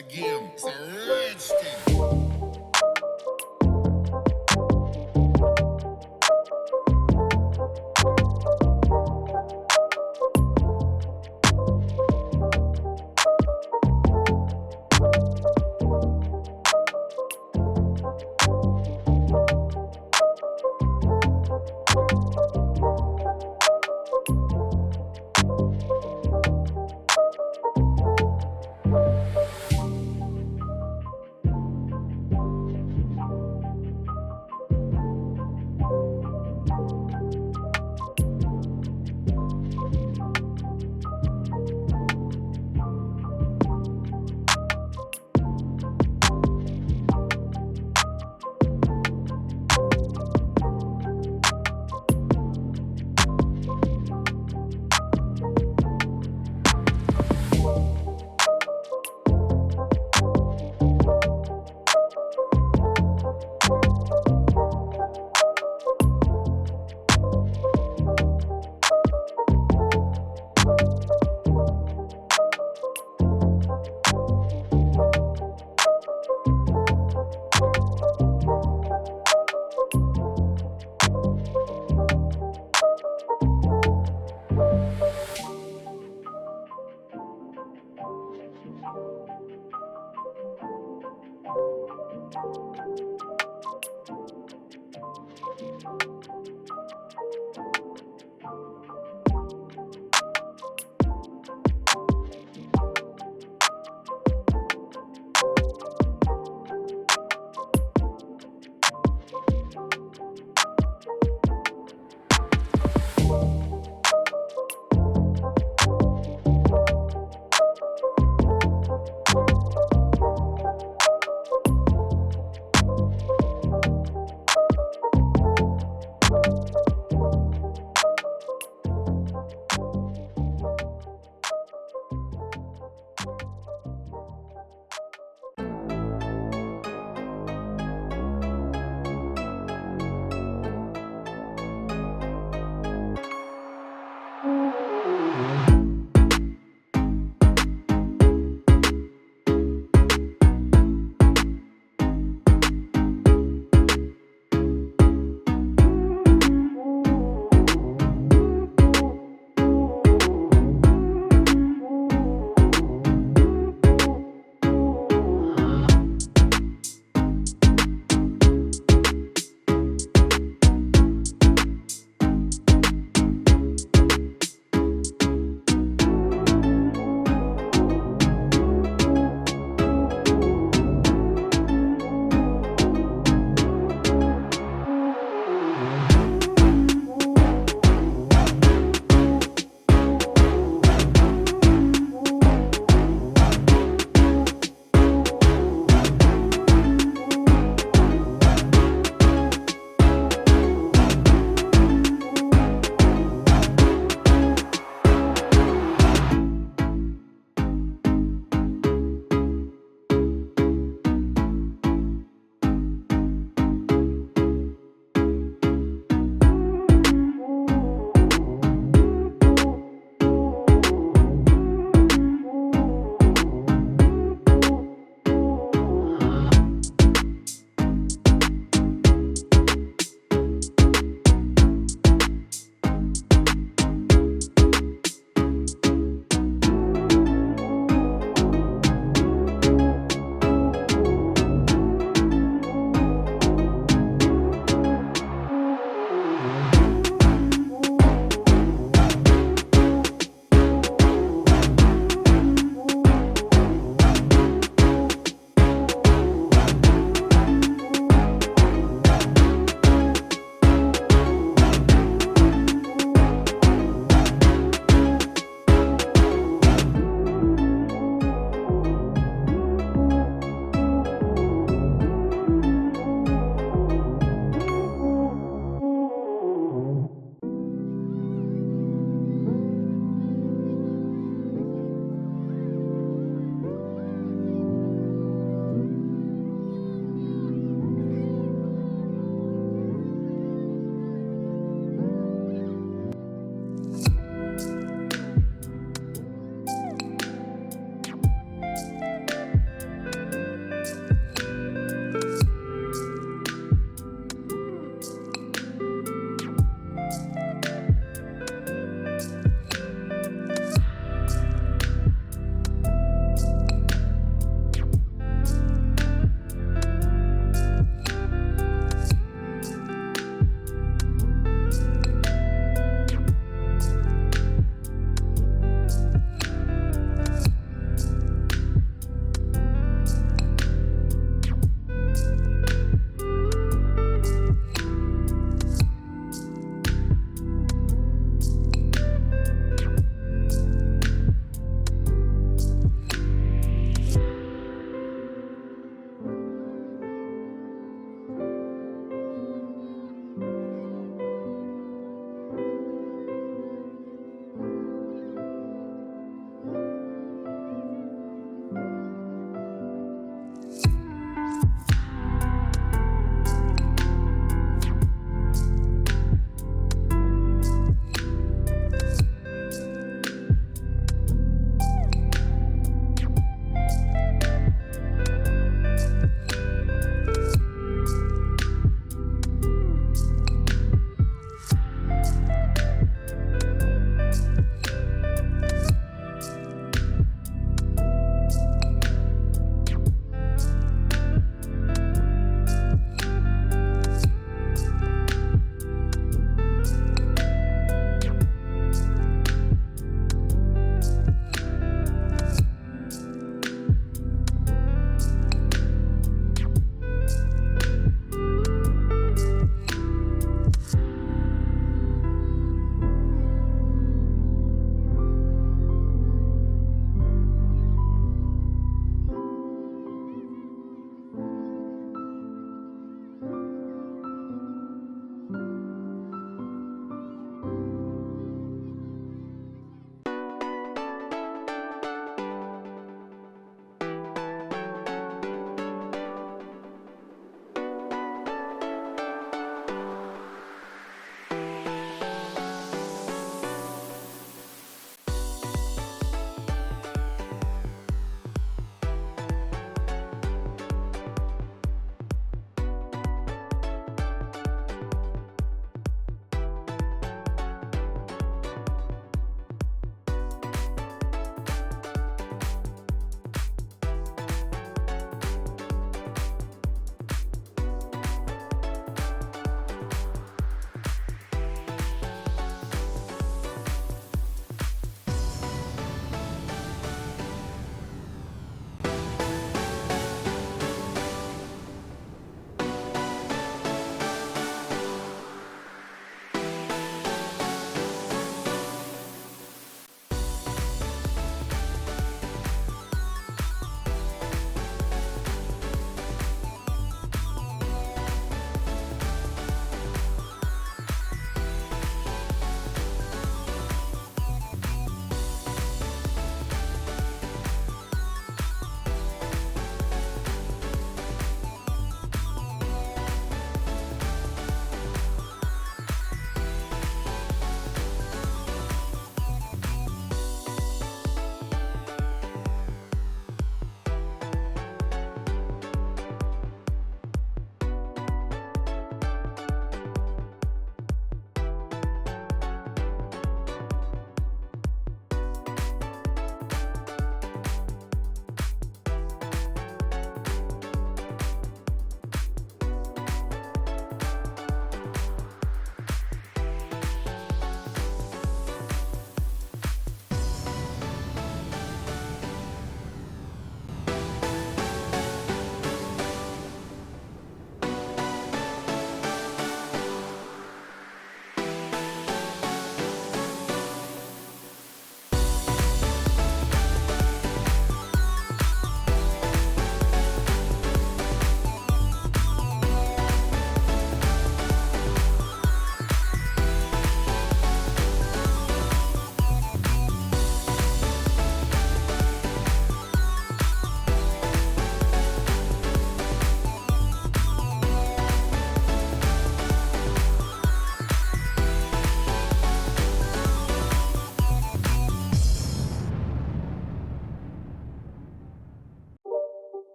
again. It's a rich thing.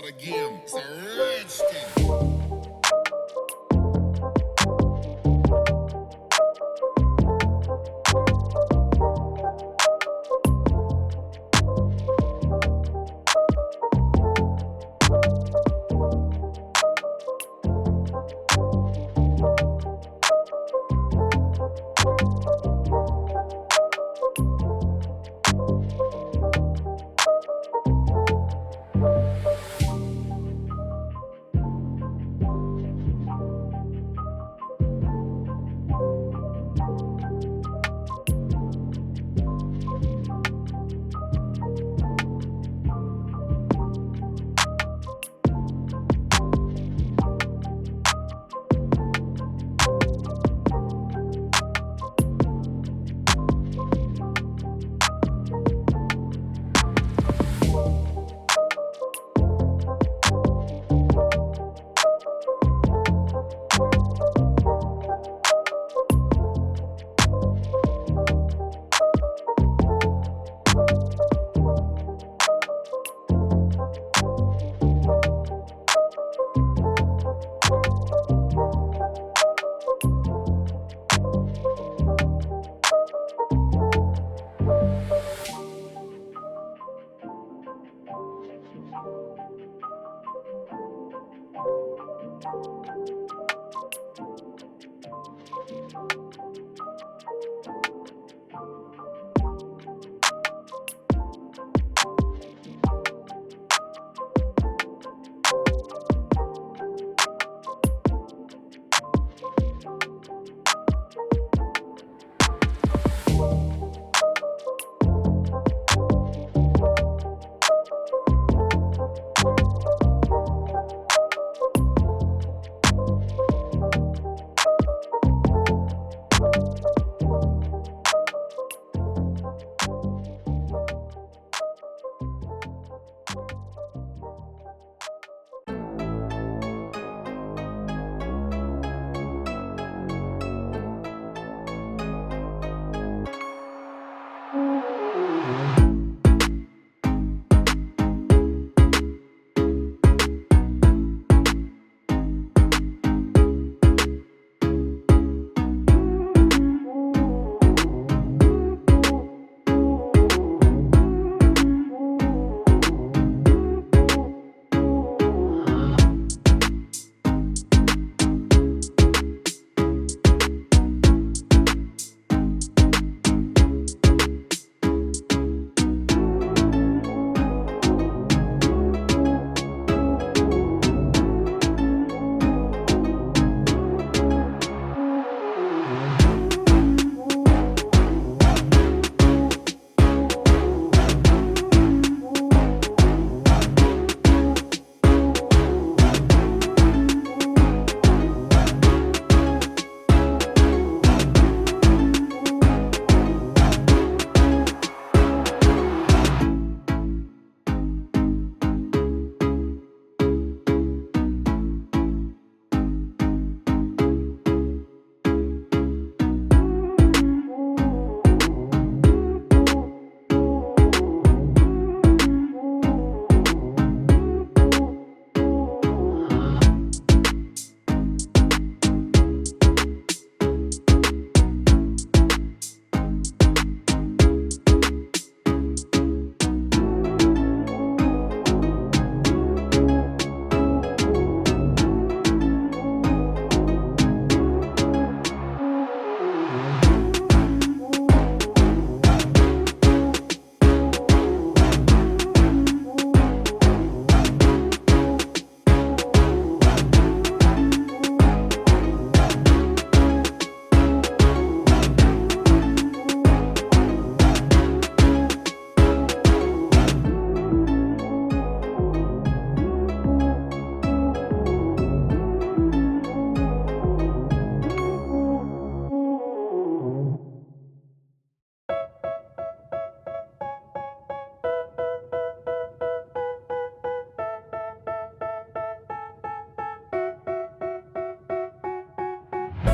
start again. It's a rich thing.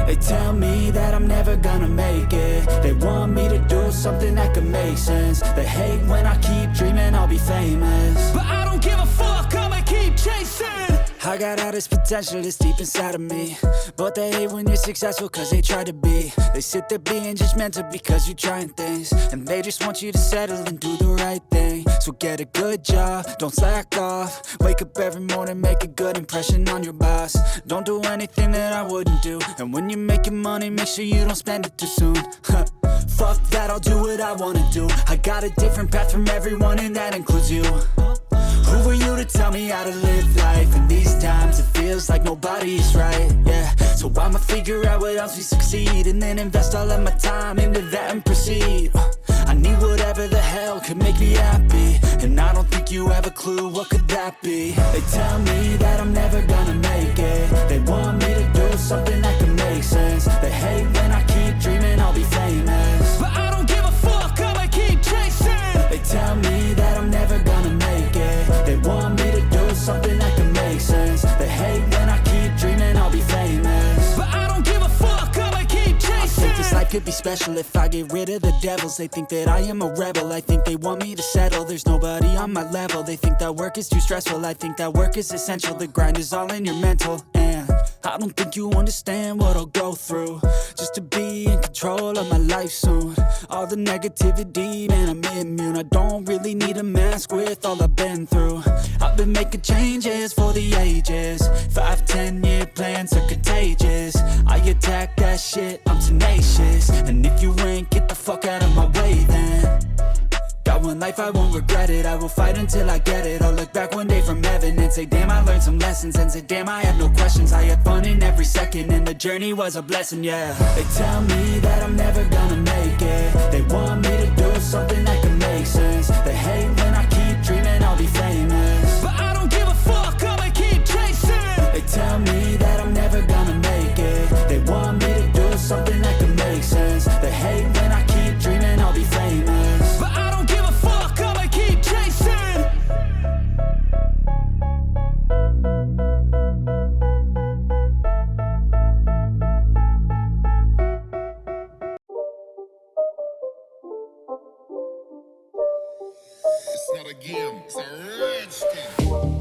They tell me that I'm never gonna make it. They want me to do something that could make sense. They hate when I keep dreaming I'll be famous, but I don't give a fuck, I'ma keep chasing. I got all this potential that's deep inside of me, but they hate when you're successful cause they try to be. They sit there being judgmental because you're trying things, and they just want you to settle and do the right thing. So get a good job, don't slack off. Wake up every morning, make a good impression on your boss. Don't do anything that I wouldn't do, and when you're making money, make sure you don't spend it too soon. Fuck that, I'll do what I wanna do. I got a different path from everyone, and that includes you. Who are you to tell me how to live life? In these times it feels like nobody is right, yeah. So I'ma figure out what else we succeed, and then invest all of my time into that and proceed. I need whatever the hell could make me happy, and I don't think you have a clue what could that be. They tell me that I'm never gonna make it. They want me to do something that can make sense. They hate when I keep dreaming I'll be famous, but I don't give a fuck, I'ma keep chasing. They tell me that I'm never gonna make it. They want me to do something that can make sense. They hate when I keep dreaming I'll be famous, but I don't give a fuck, I'ma keep chasing. I think this life could be special if I get rid of the devils. They think that I am a rebel, I think they want me to settle. There's nobody on my level. They think that work is too stressful, I think that work is essential. The grind is all in your mental, and I don't think you understand what I'll go through just to be in control of my life soon. All the negativity, man, I'm immune. I don't really need a mask with all I've been through. I've been making changes for the ages. 5-10 year plans are contagious. I attack that shit, I'm tenacious. And if you ain't, get the fuck out of my way then. Got one life, I won't regret it. I will fight until I get it. I'll look back one day from heaven and say, damn, I learned some lessons. And say, damn, I have no questions. I had fun in every second, and the journey was a blessing, yeah. They tell me that I'm never gonna make it. They want me to do something that can make sense. They hate when I keep dreaming I'll be famous, but I don't give a fuck, I'ma keep chasing. They tell me that I'm never gonna make it. They want me to do something that can make sense. They hate when I keep dreaming I'll be famous, but I don't give a fuck, I'ma keep chasing. It's not a game, it's a rich thing.